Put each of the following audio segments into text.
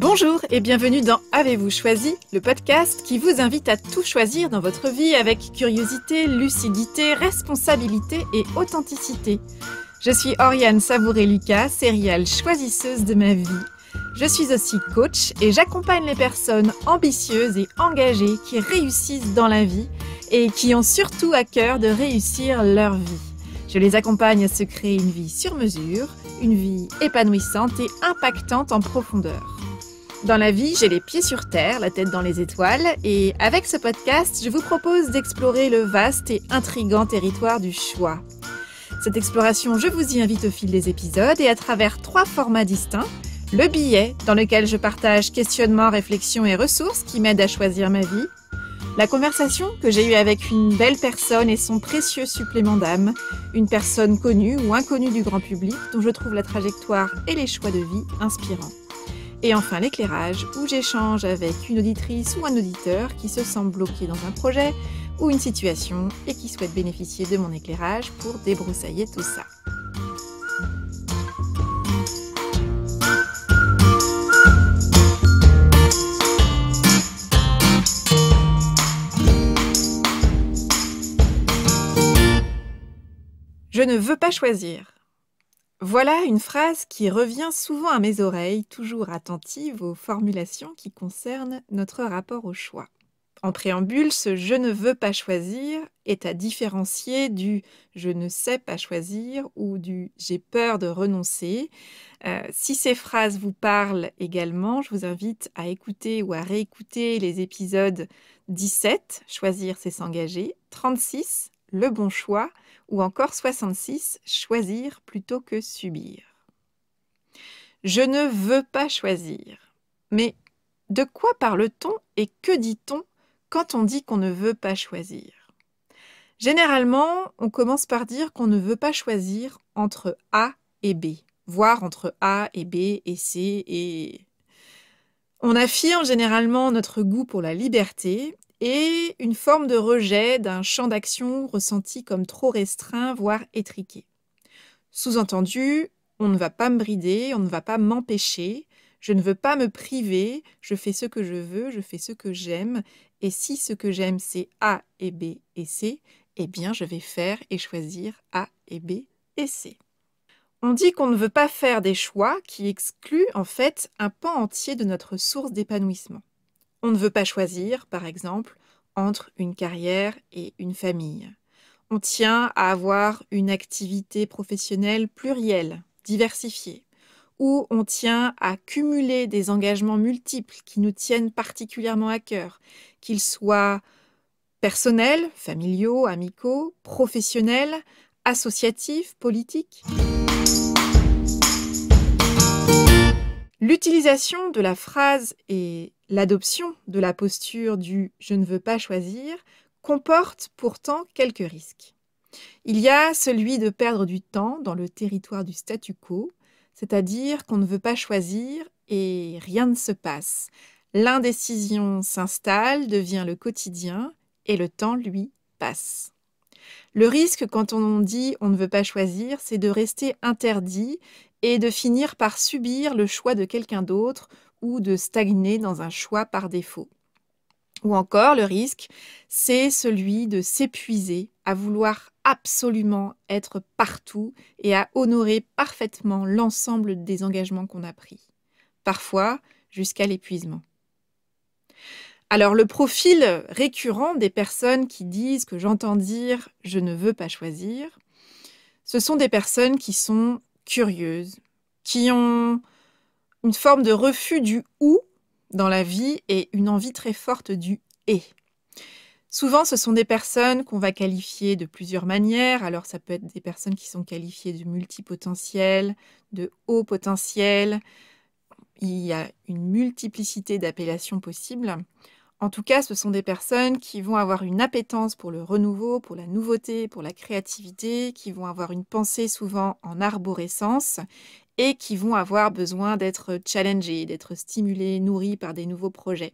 Bonjour et bienvenue dans Avez-vous choisi, le podcast qui vous invite à tout choisir dans votre vie avec curiosité, lucidité, responsabilité et authenticité. Je suis Oriane Savouré-Lucas, serial choisisseuse de ma vie. Je suis aussi coach et j'accompagne les personnes ambitieuses et engagées qui réussissent dans la vie et qui ont surtout à cœur de réussir leur vie. Je les accompagne à se créer une vie sur mesure, une vie épanouissante et impactante en profondeur. Dans la vie, j'ai les pieds sur terre, la tête dans les étoiles, et avec ce podcast, je vous propose d'explorer le vaste et intriguant territoire du choix. Cette exploration, je vous y invite au fil des épisodes et à travers 3 formats distincts. Le billet, dans lequel je partage questionnements, réflexions et ressources qui m'aident à choisir ma vie. La conversation que j'ai eue avec une belle personne et son précieux supplément d'âme, une personne connue ou inconnue du grand public dont je trouve la trajectoire et les choix de vie inspirants. Et enfin l'éclairage, où j'échange avec une auditrice ou un auditeur qui se sent bloqué dans un projet ou une situation et qui souhaite bénéficier de mon éclairage pour débroussailler tout ça. Je ne veux pas choisir. Voilà une phrase qui revient souvent à mes oreilles, toujours attentive aux formulations qui concernent notre rapport au choix. En préambule, ce « je ne veux pas choisir » est à différencier du « je ne sais pas choisir » ou du « j'ai peur de renoncer ». Si ces phrases vous parlent également, je vous invite à écouter ou à réécouter les épisodes 17, « Choisir c'est s'engager », 36, « Le bon choix », ou encore 66, « Choisir plutôt que subir ». Je ne veux pas choisir. Mais de quoi parle-t-on et que dit-on quand on dit qu'on ne veut pas choisir? Généralement, on commence par dire qu'on ne veut pas choisir entre A et B, voire entre A et B et C et... On affirme généralement notre goût pour la liberté et une forme de rejet d'un champ d'action ressenti comme trop restreint, voire étriqué. Sous-entendu, on ne va pas me brider, on ne va pas m'empêcher, je ne veux pas me priver, je fais ce que je veux, je fais ce que j'aime, et si ce que j'aime c'est A et B et C, eh bien je vais faire et choisir A et B et C. On dit qu'on ne veut pas faire des choix qui excluent en fait un pan entier de notre source d'épanouissement. On ne veut pas choisir, par exemple, entre une carrière et une famille. On tient à avoir une activité professionnelle plurielle, diversifiée, ou on tient à cumuler des engagements multiples qui nous tiennent particulièrement à cœur, qu'ils soient personnels, familiaux, amicaux, professionnels, associatifs, politiques. L'utilisation de la phrase et l'adoption de la posture du « je ne veux pas choisir » comporte pourtant quelques risques. Il y a celui de perdre du temps dans le territoire du statu quo, c'est-à-dire qu'on ne veut pas choisir et rien ne se passe. L'indécision s'installe, devient le quotidien et le temps, lui, passe. Le risque quand on dit on ne veut pas choisir, c'est de rester interdit et de finir par subir le choix de quelqu'un d'autre ou de stagner dans un choix par défaut. Ou encore, le risque, c'est celui de s'épuiser à vouloir absolument être partout et à honorer parfaitement l'ensemble des engagements qu'on a pris. Parfois, jusqu'à l'épuisement. Alors, le profil récurrent des personnes qui disent que j'entends dire « je ne veux pas choisir », ce sont des personnes qui sont curieuses, qui ont une forme de refus du « ou » dans la vie et une envie très forte du « et ». Souvent, ce sont des personnes qu'on va qualifier de plusieurs manières. Alors, ça peut être des personnes qui sont qualifiées de multipotentiels, de haut potentiel. Il y a une multiplicité d'appellations possibles. En tout cas, ce sont des personnes qui vont avoir une appétence pour le renouveau, pour la nouveauté, pour la créativité, qui vont avoir une pensée souvent en arborescence et qui vont avoir besoin d'être challengées, d'être stimulées, nourries par des nouveaux projets.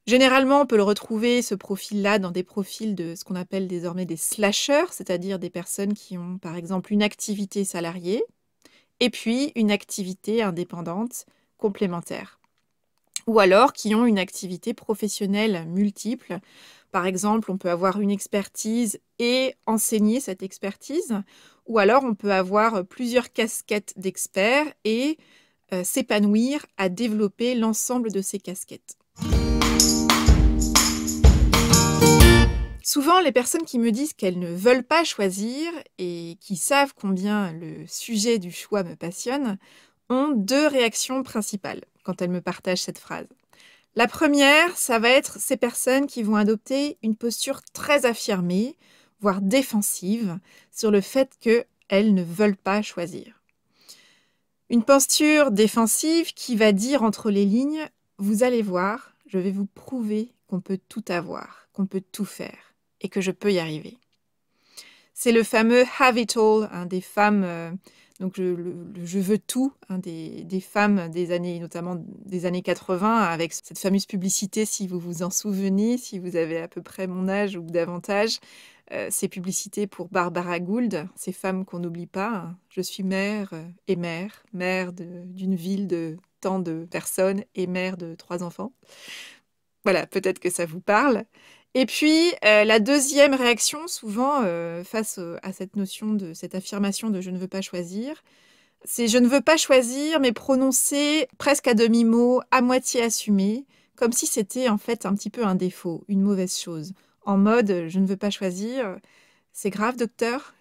Généralement, on peut le retrouver, ce profil-là, dans des profils de ce qu'on appelle désormais des slashers, c'est-à-dire des personnes qui ont, par exemple, une activité salariée et puis une activité indépendante complémentaire. ou alors qui ont une activité professionnelle multiple. Par exemple, on peut avoir une expertise et enseigner cette expertise, ou alors on peut avoir plusieurs casquettes d'experts et s'épanouir à développer l'ensemble de ces casquettes. Souvent, les personnes qui me disent qu'elles ne veulent pas choisir et qui savent combien le sujet du choix me passionne ont deux réactions principales quand elles me partagent cette phrase. La première, ça va être ces personnes qui vont adopter une posture très affirmée, voire défensive, sur le fait qu'elles ne veulent pas choisir. Une posture défensive qui va dire entre les lignes « Vous allez voir, je vais vous prouver qu'on peut tout avoir, qu'on peut tout faire et que je peux y arriver. » C'est le fameux « have it all » des femmes, donc je veux tout, des femmes des années, notamment des années 80, avec cette fameuse publicité, si vous vous en souvenez, si vous avez à peu près mon âge ou davantage, ces publicités pour Barbara Gould, ces femmes qu'on n'oublie pas. Je suis mère et mère d'une ville de tant de personnes et mère de 3 enfants. Voilà, peut-être que ça vous parle. Et puis, la deuxième réaction, souvent, face à cette notion de cette affirmation de « je ne veux pas choisir », c'est « je ne veux pas choisir », mais prononcé presque à demi-mot, à moitié assumé, comme si c'était en fait un petit peu un défaut, une mauvaise chose. En mode « je ne veux pas choisir », c'est grave, docteur?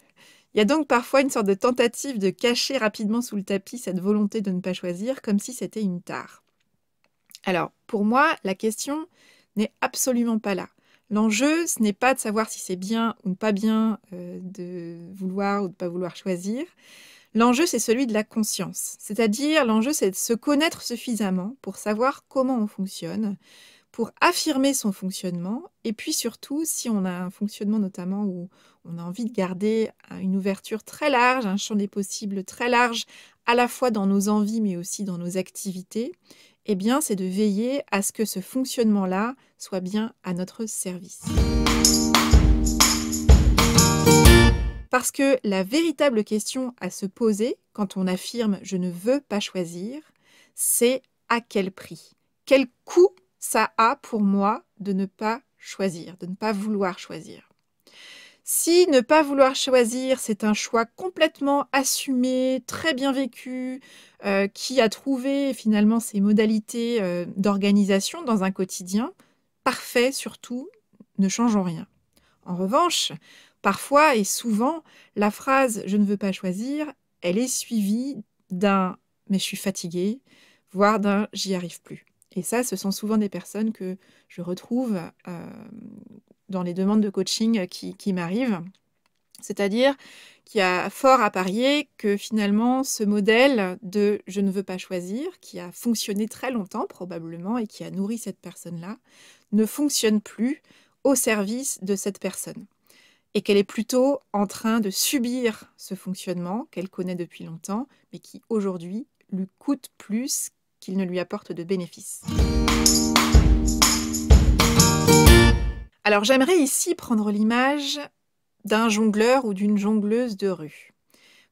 Il y a donc parfois une sorte de tentative de cacher rapidement sous le tapis cette volonté de ne pas choisir, comme si c'était une tare. Alors, pour moi, la question n'est absolument pas là. L'enjeu, ce n'est pas de savoir si c'est bien ou pas bien de vouloir ou de ne pas vouloir choisir. L'enjeu, c'est celui de la conscience. C'est-à-dire, l'enjeu, c'est de se connaître suffisamment pour savoir comment on fonctionne, pour affirmer son fonctionnement, et puis surtout, si on a un fonctionnement notamment où on a envie de garder une ouverture très large, un champ des possibles très large, à la fois dans nos envies, mais aussi dans nos activités, eh bien, c'est de veiller à ce que ce fonctionnement-là soit bien à notre service. Parce que la véritable question à se poser quand on affirme « je ne veux pas choisir », c'est à quel prix? Quel coût ça a pour moi de ne pas choisir, de ne pas vouloir choisir? Si ne pas vouloir choisir, c'est un choix complètement assumé, très bien vécu, qui a trouvé finalement ses modalités d'organisation dans un quotidien, parfait surtout, ne changeons rien. En revanche, parfois et souvent, la phrase « je ne veux pas choisir », elle est suivie d'un « mais je suis fatiguée », voire d'un « j'y arrive plus ». Et ça, ce sont souvent des personnes que je retrouve dans les demandes de coaching qui m'arrivent. C'est-à-dire qu'il y a fort à parier que finalement, ce modèle de « je ne veux pas choisir », qui a fonctionné très longtemps probablement et qui a nourri cette personne-là, ne fonctionne plus au service de cette personne. Et qu'elle est plutôt en train de subir ce fonctionnement qu'elle connaît depuis longtemps, mais qui aujourd'hui lui coûte plus qu'il ne lui apporte de bénéfices. Alors j'aimerais ici prendre l'image d'un jongleur ou d'une jongleuse de rue.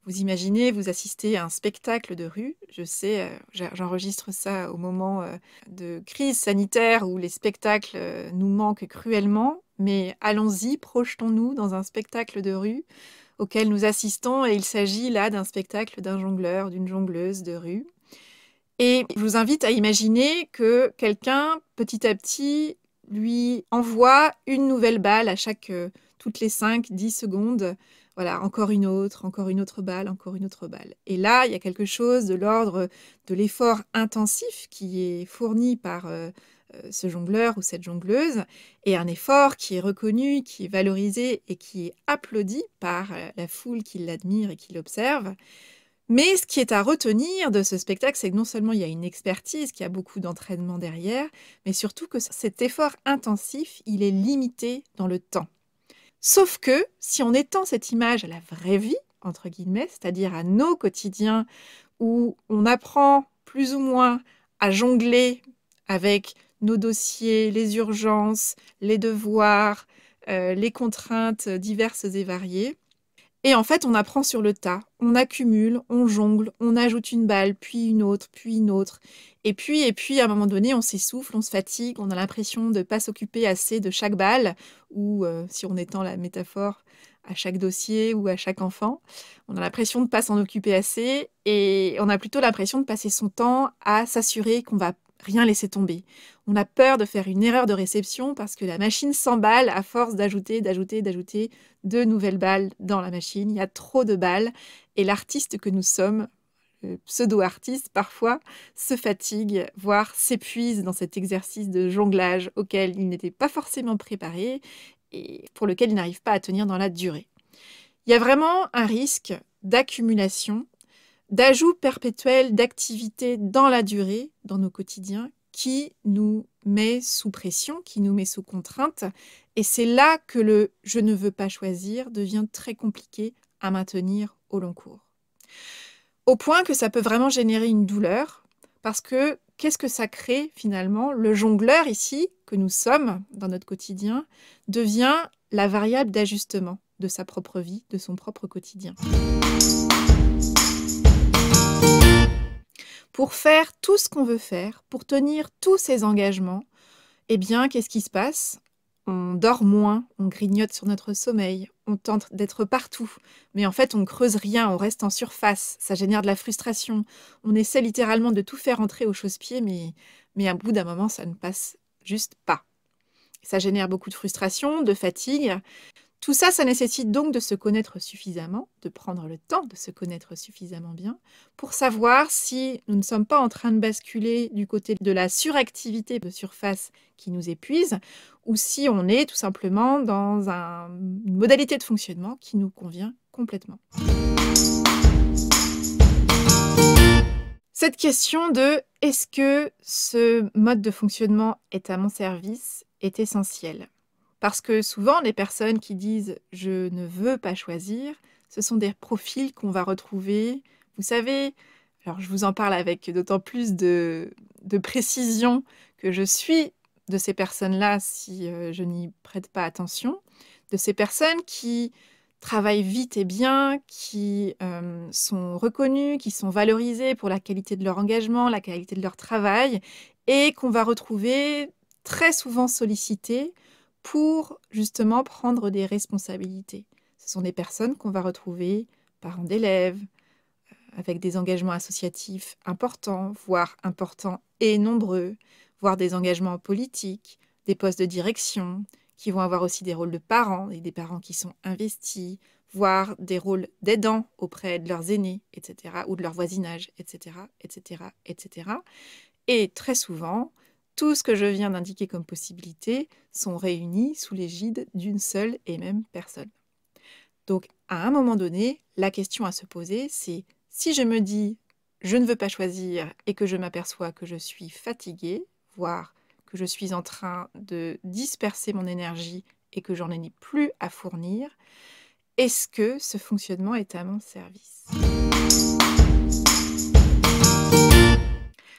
Vous imaginez, vous assistez à un spectacle de rue. Je sais, j'enregistre ça au moment de crise sanitaire où les spectacles nous manquent cruellement. Mais allons-y, projetons-nous dans un spectacle de rue auquel nous assistons. Et il s'agit là d'un spectacle d'un jongleur, d'une jongleuse de rue. Et je vous invite à imaginer que quelqu'un, petit à petit, lui envoie une nouvelle balle à toutes les 5-10 secondes. Voilà, encore une autre balle, encore une autre balle. Et là, il y a quelque chose de l'ordre de l'effort intensif qui est fourni par ce jongleur ou cette jongleuse, et un effort qui est reconnu, qui est valorisé et qui est applaudi par la foule qui l'admire et qui l'observe. Mais ce qui est à retenir de ce spectacle, c'est que non seulement il y a une expertise, qu'il y a beaucoup d'entraînement derrière, mais surtout que cet effort intensif, il est limité dans le temps. Sauf que, si on étend cette image à la vraie vie, entre guillemets, c'est-à-dire à nos quotidiens, où on apprend plus ou moins à jongler avec nos dossiers, les urgences, les devoirs, les contraintes diverses et variées, Et en fait, on apprend sur le tas. On accumule, on jongle, on ajoute une balle, puis une autre, puis une autre. Et puis, à un moment donné, on s'essouffle, on se fatigue, on a l'impression de ne pas s'occuper assez de chaque balle, ou si on étend la métaphore à chaque dossier ou à chaque enfant, on a l'impression de ne pas s'en occuper assez, et on a plutôt l'impression de passer son temps à s'assurer qu'on va rien laisser tomber. On a peur de faire une erreur de réception parce que la machine s'emballe à force d'ajouter de nouvelles balles dans la machine. Il y a trop de balles et l'artiste que nous sommes, le pseudo-artiste parfois, se fatigue, voire s'épuise dans cet exercice de jonglage auquel il n'était pas forcément préparé et pour lequel il n'arrive pas à tenir dans la durée. Il y a vraiment un risque d'accumulation, d'ajout perpétuel d'activités dans la durée, dans nos quotidiens, qui nous met sous pression, qui nous met sous contrainte. Et c'est là que le « je ne veux pas choisir » devient très compliqué à maintenir au long cours. Au point que ça peut vraiment générer une douleur, parce que qu'est-ce que ça crée finalement? Le jongleur ici, que nous sommes dans notre quotidien, devient la variable d'ajustement de sa propre vie, de son propre quotidien. Pour faire tout ce qu'on veut faire, pour tenir tous ces engagements, eh bien, qu'est-ce qui se passe? On dort moins, on grignote sur notre sommeil, on tente d'être partout, mais en fait, on ne creuse rien, on reste en surface, ça génère de la frustration. On essaie littéralement de tout faire entrer au chausse-pied, mais à bout d'un moment, ça ne passe juste pas. Ça génère beaucoup de frustration, de fatigue. Tout ça, ça nécessite donc de se connaître suffisamment, de prendre le temps de se connaître suffisamment bien, pour savoir si nous ne sommes pas en train de basculer du côté de la suractivité de surface qui nous épuise, ou si on est tout simplement dans une modalité de fonctionnement qui nous convient complètement. Cette question de « est-ce que ce mode de fonctionnement est à mon service ?» est essentielle. Parce que souvent, les personnes qui disent « je ne veux pas choisir », ce sont des profils qu'on va retrouver, vous savez, alors je vous en parle avec d'autant plus de précision que je suis de ces personnes-là si je n'y prête pas attention, de ces personnes qui travaillent vite et bien, qui sont reconnues, qui sont valorisées pour la qualité de leur engagement, la qualité de leur travail, et qu'on va retrouver très souvent sollicitées pour justement prendre des responsabilités. Ce sont des personnes qu'on va retrouver parents d'élèves, avec des engagements associatifs importants, voire importants et nombreux, voire des engagements politiques, des postes de direction, qui vont avoir aussi des rôles de parents et des parents qui sont investis, voire des rôles d'aidants auprès de leurs aînés, etc., ou de leur voisinage, etc., etc., etc. Et très souvent, tout ce que je viens d'indiquer comme possibilités sont réunis sous l'égide d'une seule et même personne. Donc, à un moment donné, la question à se poser, c'est si je me dis « je ne veux pas choisir » et que je m'aperçois que je suis fatiguée, voire que je suis en train de disperser mon énergie et que j'en ai plus à fournir, est-ce que ce fonctionnement est à mon service?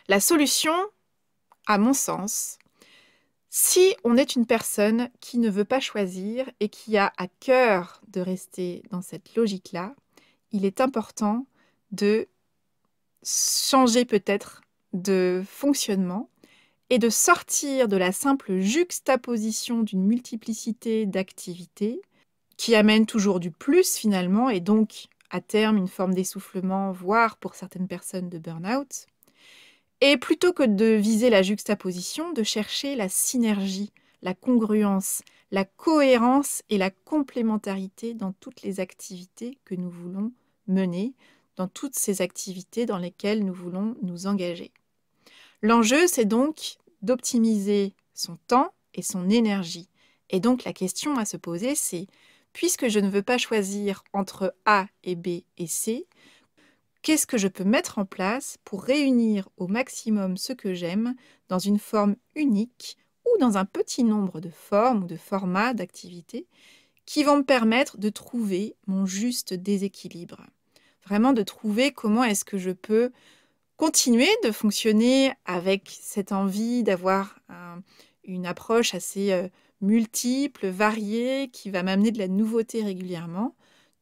La solution, à mon sens, si on est une personne qui ne veut pas choisir et qui a à cœur de rester dans cette logique-là, il est important de changer peut-être de fonctionnement et de sortir de la simple juxtaposition d'une multiplicité d'activités qui amène toujours du plus finalement et donc à terme une forme d'essoufflement, voire pour certaines personnes de burn-out. Et plutôt que de viser la juxtaposition, de chercher la synergie, la congruence, la cohérence et la complémentarité dans toutes les activités que nous voulons mener, dans toutes ces activités dans lesquelles nous voulons nous engager. L'enjeu, c'est donc d'optimiser son temps et son énergie. Et donc la question à se poser, c'est puisque je ne veux pas choisir entre A et B et C, qu'est-ce que je peux mettre en place pour réunir au maximum ce que j'aime dans une forme unique ou dans un petit nombre de formes ou de formats d'activités qui vont me permettre de trouver mon juste déséquilibre. Vraiment de trouver comment est-ce que je peux continuer de fonctionner avec cette envie d'avoir une approche assez multiple, variée, qui va m'amener de la nouveauté régulièrement,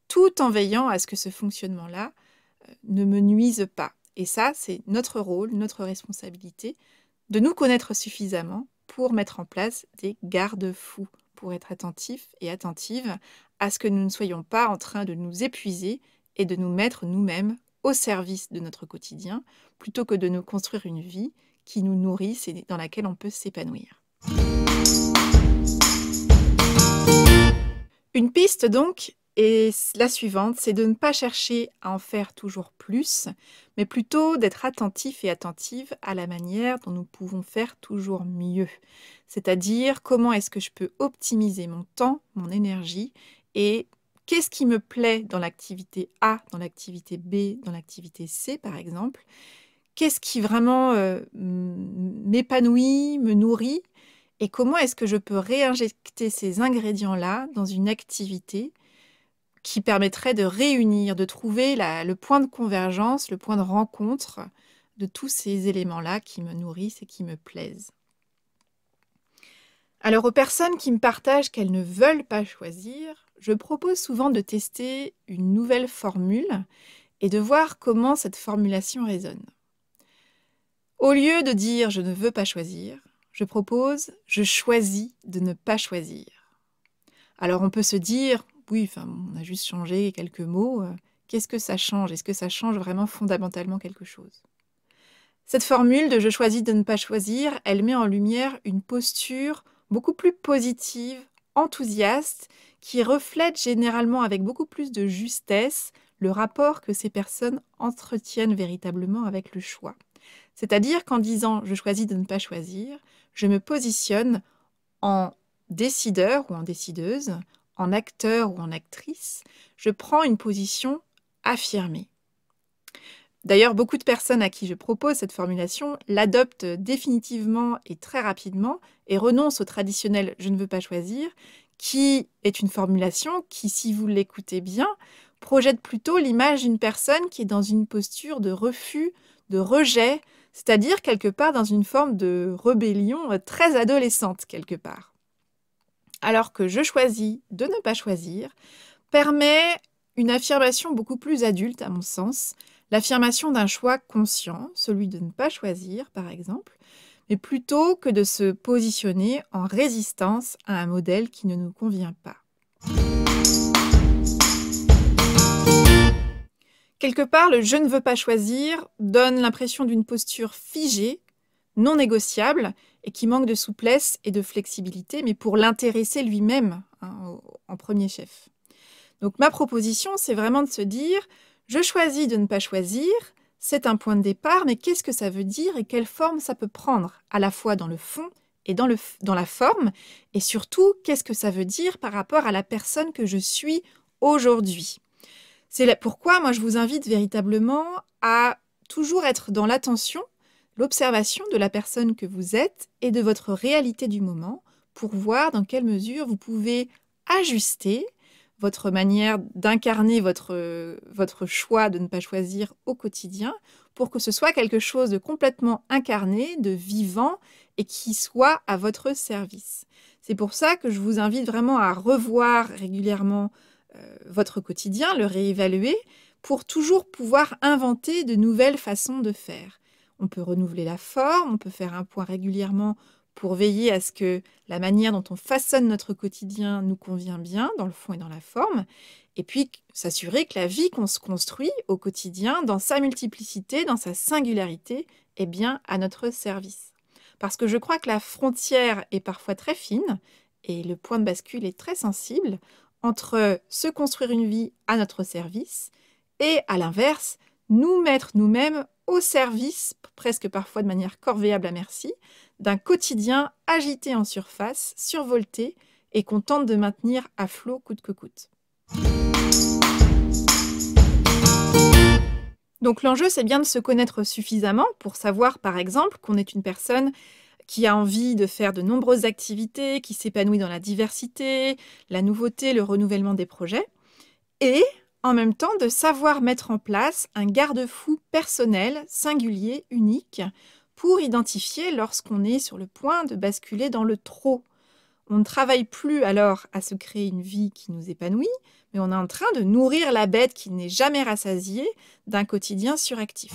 tout en veillant à ce que ce fonctionnement-là ne me nuise pas. Et ça, c'est notre rôle, notre responsabilité, de nous connaître suffisamment pour mettre en place des garde-fous, pour être attentifs et attentives à ce que nous ne soyons pas en train de nous épuiser et de nous mettre nous-mêmes au service de notre quotidien, plutôt que de nous construire une vie qui nous nourrisse et dans laquelle on peut s'épanouir. Une piste donc est la suivante, c'est de ne pas chercher à en faire toujours plus, mais plutôt d'être attentif et attentive à la manière dont nous pouvons faire toujours mieux. C'est-à-dire comment est-ce que je peux optimiser mon temps, mon énergie, et qu'est-ce qui me plaît dans l'activité A, dans l'activité B, dans l'activité C par exemple. Qu'est-ce qui vraiment m'épanouit, me nourrit, et comment est-ce que je peux réinjecter ces ingrédients-là dans une activité qui permettrait de réunir, de trouver le point de convergence, le point de rencontre de tous ces éléments-là qui me nourrissent et qui me plaisent. Alors aux personnes qui me partagent qu'elles ne veulent pas choisir, je propose souvent de tester une nouvelle formule et de voir comment cette formulation résonne. Au lieu de dire « je ne veux pas choisir », je propose « je choisis de ne pas choisir ». Alors on peut se dire « oui, on a juste changé quelques mots, qu'est-ce que ça change? Est-ce que ça change vraiment fondamentalement quelque chose ?» Cette formule de « je choisis de ne pas choisir », elle met en lumière une posture beaucoup plus positive, enthousiaste, qui reflète généralement avec beaucoup plus de justesse le rapport que ces personnes entretiennent véritablement avec le choix. C'est-à-dire qu'en disant « je choisis de ne pas choisir », je me positionne en décideur ou en décideuse, en acteur ou en actrice, je prends une position affirmée. D'ailleurs, beaucoup de personnes à qui je propose cette formulation l'adoptent définitivement et très rapidement et renoncent au traditionnel « je ne veux pas choisir », qui est une formulation qui, si vous l'écoutez bien, projette plutôt l'image d'une personne qui est dans une posture de refus, de rejet, c'est-à-dire quelque part dans une forme de rébellion très adolescente quelque part. Alors que « je choisis de ne pas choisir » permet une affirmation beaucoup plus adulte à mon sens, l'affirmation d'un choix conscient, celui de ne pas choisir par exemple, mais plutôt que de se positionner en résistance à un modèle qui ne nous convient pas. Quelque part, le « je ne veux pas choisir » donne l'impression d'une posture figée, non négociable, et qui manque de souplesse et de flexibilité, mais pour l'intéresser lui-même, en premier chef. Donc ma proposition, c'est vraiment de se dire « je choisis de ne pas choisir », c'est un point de départ, mais qu'est-ce que ça veut dire et quelle forme ça peut prendre, à la fois dans le fond et dans la forme, et surtout, qu'est-ce que ça veut dire par rapport à la personne que je suis aujourd'hui. C'est pourquoi moi je vous invite véritablement à toujours être dans l'attention, l'observation de la personne que vous êtes et de votre réalité du moment pour voir dans quelle mesure vous pouvez ajuster votre manière d'incarner votre choix de ne pas choisir au quotidien pour que ce soit quelque chose de complètement incarné, de vivant et qui soit à votre service. C'est pour ça que je vous invite vraiment à revoir régulièrement votre quotidien, le réévaluer pour toujours pouvoir inventer de nouvelles façons de faire. On peut renouveler la forme, on peut faire un point régulièrement pour veiller à ce que la manière dont on façonne notre quotidien nous convient bien dans le fond et dans la forme, et puis s'assurer que la vie qu'on se construit au quotidien, dans sa multiplicité, dans sa singularité, est bien à notre service. Parce que je crois que la frontière est parfois très fine, et le point de bascule est très sensible, entre se construire une vie à notre service, et à l'inverse, nous mettre nous-mêmes au service, presque parfois de manière corvéable à merci, d'un quotidien agité en surface, survolté et qu'on tente de maintenir à flot coûte que coûte. Donc l'enjeu, c'est bien de se connaître suffisamment pour savoir, par exemple, qu'on est une personne qui a envie de faire de nombreuses activités, qui s'épanouit dans la diversité, la nouveauté, le renouvellement des projets, et en même temps de savoir mettre en place un garde-fou personnel, singulier, unique, pour identifier lorsqu'on est sur le point de basculer dans le trop. on ne travaille plus alors à se créer une vie qui nous épanouit, mais on est en train de nourrir la bête qui n'est jamais rassasiée d'un quotidien suractif.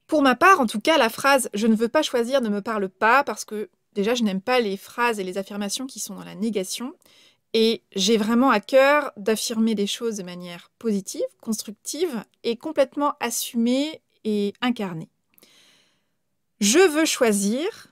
Pour ma part, en tout cas, la phrase « je ne veux pas choisir » ne me parle pas parce que déjà, je n'aime pas les phrases et les affirmations qui sont dans la négation. Et j'ai vraiment à cœur d'affirmer des choses de manière positive, constructive et complètement assumée et incarnée. Je veux choisir,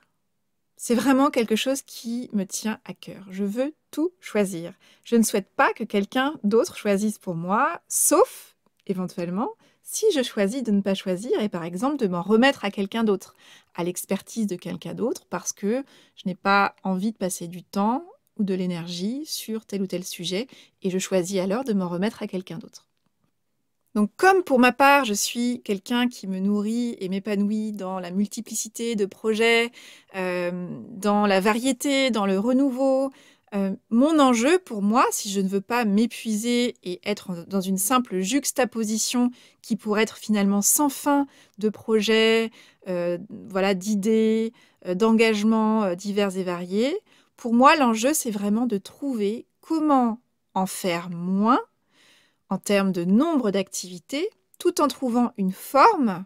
c'est vraiment quelque chose qui me tient à cœur. Je veux tout choisir. Je ne souhaite pas que quelqu'un d'autre choisisse pour moi, sauf, éventuellement, si je choisis de ne pas choisir et par exemple de m'en remettre à quelqu'un d'autre, à l'expertise de quelqu'un d'autre, parce que je n'ai pas envie de passer du temps ou de l'énergie sur tel ou tel sujet, et je choisis alors de m'en remettre à quelqu'un d'autre. Donc comme pour ma part, je suis quelqu'un qui me nourrit et m'épanouit dans la multiplicité de projets, dans la variété, dans le renouveau, mon enjeu pour moi, si je ne veux pas m'épuiser et être dans une simple juxtaposition qui pourrait être finalement sans fin de projets, voilà, d'idées, d'engagements divers et variés, pour moi, l'enjeu, c'est vraiment de trouver comment en faire moins en termes de nombre d'activités, tout en trouvant une forme,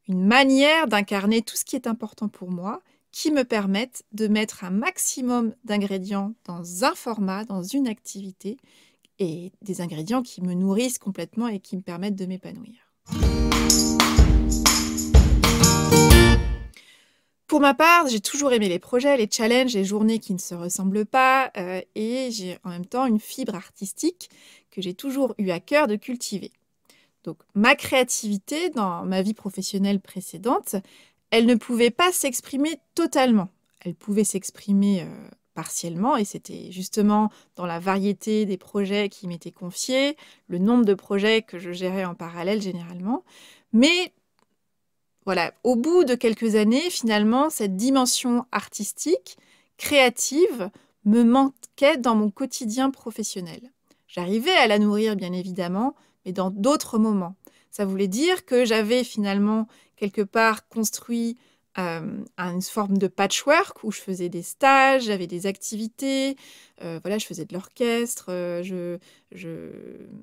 une manière d'incarner tout ce qui est important pour moi, qui me permettent de mettre un maximum d'ingrédients dans un format, dans une activité, et des ingrédients qui me nourrissent complètement et qui me permettent de m'épanouir. Pour ma part, j'ai toujours aimé les projets, les challenges, les journées qui ne se ressemblent pas, et j'ai en même temps une fibre artistique que j'ai toujours eu à cœur de cultiver. Donc ma créativité dans ma vie professionnelle précédente, elle ne pouvait pas s'exprimer totalement. Elle pouvait s'exprimer partiellement, et c'était justement dans la variété des projets qui m'étaient confiés, le nombre de projets que je gérais en parallèle généralement, mais voilà, au bout de quelques années, finalement, cette dimension artistique, créative, me manquait dans mon quotidien professionnel. J'arrivais à la nourrir, bien évidemment, mais dans d'autres moments. Ça voulait dire que j'avais finalement, quelque part, construit une forme de patchwork où je faisais des stages, j'avais des activités, voilà, je faisais de l'orchestre, je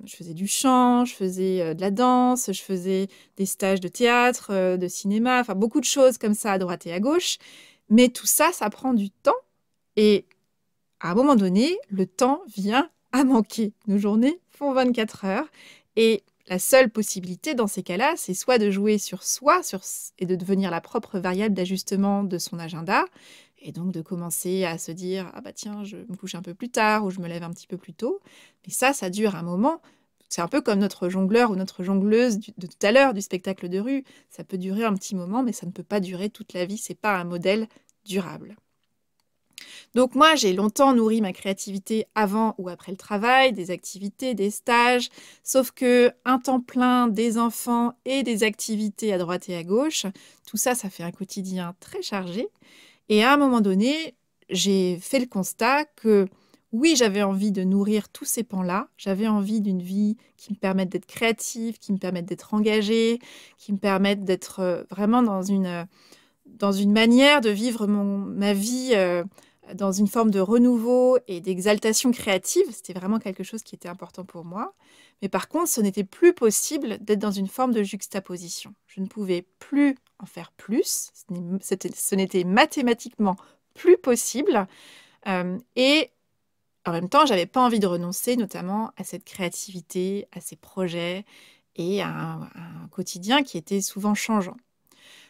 faisais du chant, je faisais de la danse, je faisais des stages de théâtre, de cinéma, enfin beaucoup de choses comme ça à droite et à gauche. Mais tout ça, ça prend du temps. Et à un moment donné, le temps vient à manquer. Nos journées font 24 heures. Et la seule possibilité dans ces cas-là, c'est soit de jouer sur soi et de devenir la propre variable d'ajustement de son agenda, et donc de commencer à se dire « Ah bah tiens, je me couche un peu plus tard ou je me lève un petit peu plus tôt ». Mais ça dure un moment. C'est un peu comme notre jongleur ou notre jongleuse de tout à l'heure du spectacle de rue. Ça peut durer un petit moment, mais ça ne peut pas durer toute la vie. Ce n'est pas un modèle durable. Donc moi, j'ai longtemps nourri ma créativité avant ou après le travail, des activités, des stages, sauf que un temps plein, des enfants et des activités à droite et à gauche, tout ça, ça fait un quotidien très chargé. Et à un moment donné, j'ai fait le constat que oui, j'avais envie de nourrir tous ces pans-là, j'avais envie d'une vie qui me permette d'être créative, qui me permette d'être engagée, qui me permette d'être vraiment dans une manière de vivre ma vie dans une forme de renouveau et d'exaltation créative. C'était vraiment quelque chose qui était important pour moi. Mais par contre, ce n'était plus possible d'être dans une forme de juxtaposition. Je ne pouvais plus en faire plus. Ce n'était mathématiquement plus possible. Et en même temps, je n'avais pas envie de renoncer notamment à cette créativité, à ces projets et à un quotidien qui était souvent changeant.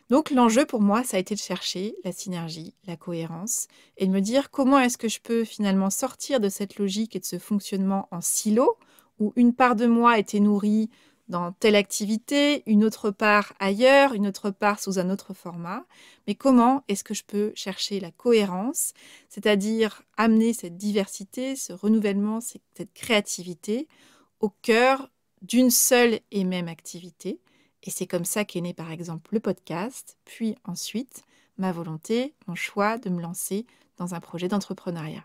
Donc l'enjeu pour moi, ça a été de chercher la synergie, la cohérence, et de me dire comment est-ce que je peux finalement sortir de cette logique et de ce fonctionnement en silo, où une part de moi était nourrie dans telle activité, une autre part ailleurs, une autre part sous un autre format. Mais comment est-ce que je peux chercher la cohérence, c'est-à-dire amener cette diversité, ce renouvellement, cette créativité au cœur d'une seule et même activité. Et c'est comme ça qu'est né par exemple le podcast, puis ensuite ma volonté, mon choix de me lancer dans un projet d'entrepreneuriat.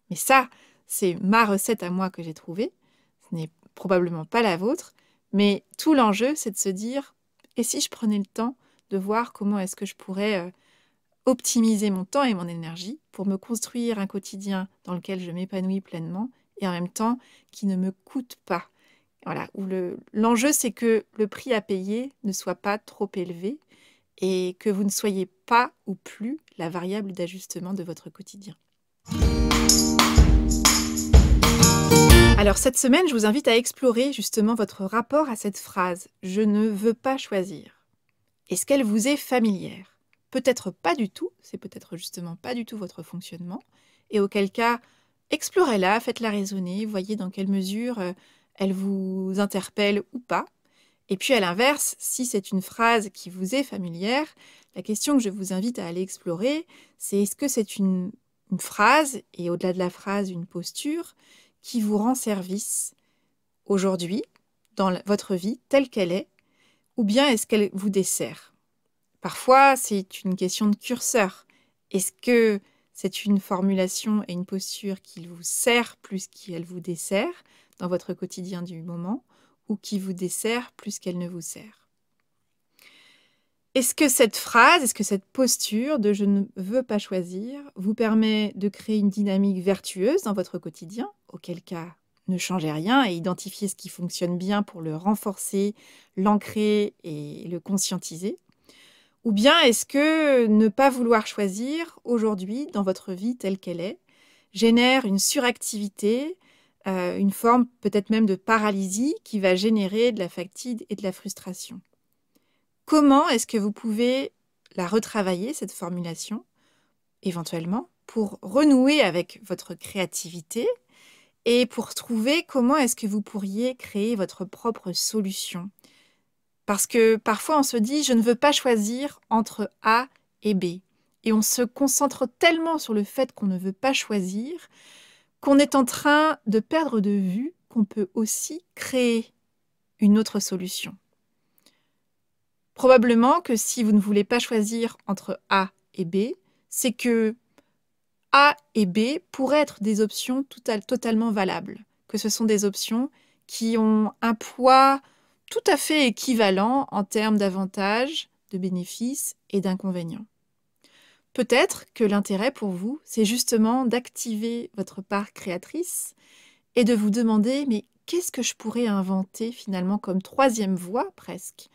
Mais ça, c'est ma recette à moi que j'ai trouvée, ce n'est probablement pas la vôtre, mais tout l'enjeu, c'est de se dire, et si je prenais le temps de voir comment est-ce que je pourrais optimiser mon temps et mon énergie pour me construire un quotidien dans lequel je m'épanouis pleinement et en même temps qui ne me coûte pas. Voilà, où l'enjeu, c'est que le prix à payer ne soit pas trop élevé et que vous ne soyez pas ou plus la variable d'ajustement de votre quotidien. Alors cette semaine, je vous invite à explorer justement votre rapport à cette phrase « Je ne veux pas choisir ». Est-ce qu'elle vous est familière? Peut-être pas du tout, c'est peut-être justement pas du tout votre fonctionnement. Et auquel cas, explorez-la, faites-la résonner, voyez dans quelle mesure elle vous interpelle ou pas. Et puis à l'inverse, si c'est une phrase qui vous est familière, la question que je vous invite à aller explorer, c'est est-ce que c'est une phrase, et au-delà de la phrase, une posture, qui vous rend service aujourd'hui, dans votre vie telle qu'elle est, ou bien est-ce qu'elle vous dessert? Parfois, c'est une question de curseur. Est-ce que c'est une formulation et une posture qui vous sert plus qu'elle vous dessert dans votre quotidien du moment, ou qui vous dessert plus qu'elle ne vous sert? Est-ce que cette phrase, est-ce que cette posture de « je ne veux pas choisir » vous permet de créer une dynamique vertueuse dans votre quotidien? Auquel cas, ne changez rien et identifiez ce qui fonctionne bien pour le renforcer, l'ancrer et le conscientiser. Ou bien est-ce que ne pas vouloir choisir aujourd'hui, dans votre vie telle qu'elle est, génère une suractivité, une forme peut-être même de paralysie qui va générer de la fatigue et de la frustration? Comment est-ce que vous pouvez la retravailler, cette formulation, éventuellement, pour renouer avec votre créativité et pour trouver comment est-ce que vous pourriez créer votre propre solution? Parce que parfois on se dit « je ne veux pas choisir entre A et B ». Et on se concentre tellement sur le fait qu'on ne veut pas choisir qu'on est en train de perdre de vue qu'on peut aussi créer une autre solution. Probablement que si vous ne voulez pas choisir entre A et B, c'est que A et B pourraient être des options totalement valables, que ce sont des options qui ont un poids tout à fait équivalent en termes d'avantages, de bénéfices et d'inconvénients. Peut-être que l'intérêt pour vous, c'est justement d'activer votre part créatrice et de vous demander « mais qu'est-ce que je pourrais inventer finalement comme troisième voie presque ?»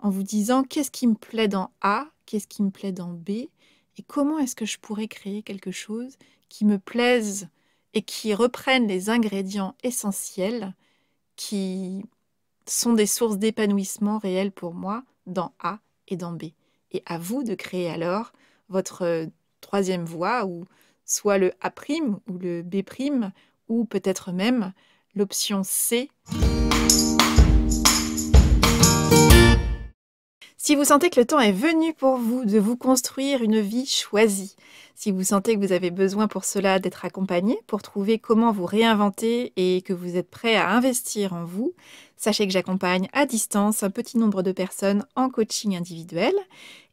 en vous disant qu'est-ce qui me plaît dans A, qu'est-ce qui me plaît dans B, et comment est-ce que je pourrais créer quelque chose qui me plaise et qui reprenne les ingrédients essentiels qui sont des sources d'épanouissement réel pour moi dans A et dans B. Et à vous de créer alors votre troisième voie, ou soit le A' ou le B', ou peut-être même l'option C. Si vous sentez que le temps est venu pour vous de vous construire une vie choisie, si vous sentez que vous avez besoin pour cela d'être accompagné, pour trouver comment vous réinventer et que vous êtes prêt à investir en vous, sachez que j'accompagne à distance un petit nombre de personnes en coaching individuel.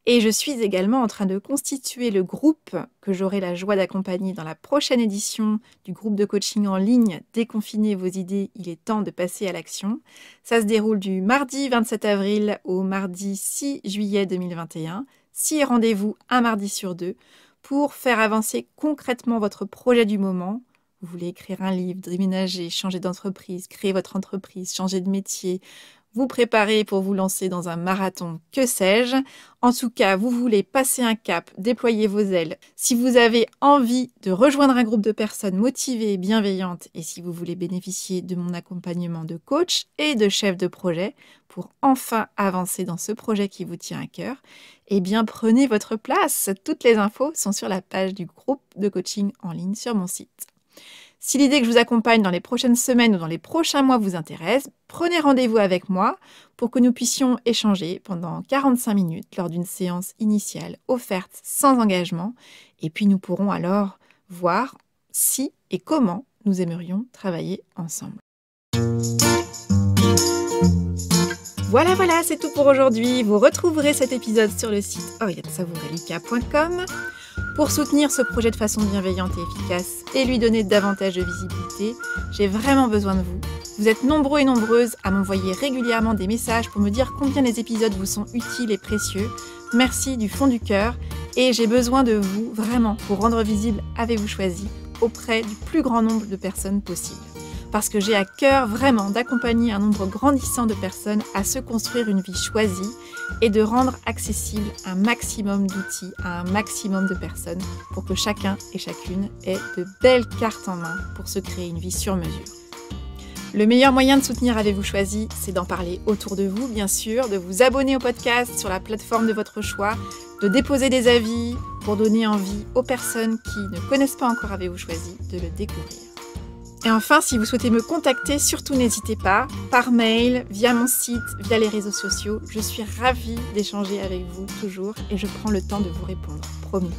Et je suis également en train de constituer le groupe que j'aurai la joie d'accompagner dans la prochaine édition du groupe de coaching en ligne « Déconfinez vos idées, il est temps de passer à l'action ». Ça se déroule du mardi 27 avril au mardi 6 juillet 2021. 6 rendez-vous, un mardi sur 2, pour faire avancer concrètement votre projet du moment. Vous voulez écrire un livre, déménager, changer d'entreprise, créer votre entreprise, changer de métier, vous préparer pour vous lancer dans un marathon, que sais-je. En tout cas, vous voulez passer un cap, déployer vos ailes. Si vous avez envie de rejoindre un groupe de personnes motivées et bienveillantes, et si vous voulez bénéficier de mon accompagnement de coach et de chef de projet pour enfin avancer dans ce projet qui vous tient à cœur, eh bien prenez votre place. Toutes les infos sont sur la page du groupe de coaching en ligne sur mon site. Si l'idée que je vous accompagne dans les prochaines semaines ou dans les prochains mois vous intéresse, prenez rendez-vous avec moi pour que nous puissions échanger pendant 45 minutes lors d'une séance initiale offerte sans engagement. Et puis nous pourrons alors voir si et comment nous aimerions travailler ensemble. Voilà, c'est tout pour aujourd'hui. Vous retrouverez cet épisode sur le site oriane-savourelika.com. Pour soutenir ce projet de façon bienveillante et efficace et lui donner davantage de visibilité, j'ai vraiment besoin de vous. Vous êtes nombreux et nombreuses à m'envoyer régulièrement des messages pour me dire combien les épisodes vous sont utiles et précieux. Merci du fond du cœur et j'ai besoin de vous vraiment pour rendre visible Avez-vous choisi auprès du plus grand nombre de personnes possible. Parce que j'ai à cœur vraiment d'accompagner un nombre grandissant de personnes à se construire une vie choisie et de rendre accessible un maximum d'outils à un maximum de personnes pour que chacun et chacune ait de belles cartes en main pour se créer une vie sur mesure. Le meilleur moyen de soutenir Avez-vous choisi, c'est d'en parler autour de vous, bien sûr, de vous abonner au podcast sur la plateforme de votre choix, de déposer des avis pour donner envie aux personnes qui ne connaissent pas encore Avez-vous choisi de le découvrir. Et enfin, si vous souhaitez me contacter, surtout n'hésitez pas, par mail, via mon site, via les réseaux sociaux. Je suis ravie d'échanger avec vous toujours et je prends le temps de vous répondre, promis.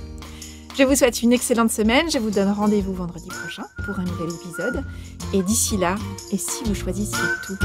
Je vous souhaite une excellente semaine, je vous donne rendez-vous vendredi prochain pour un nouvel épisode. Et d'ici là, et si vous choisissiez tout ?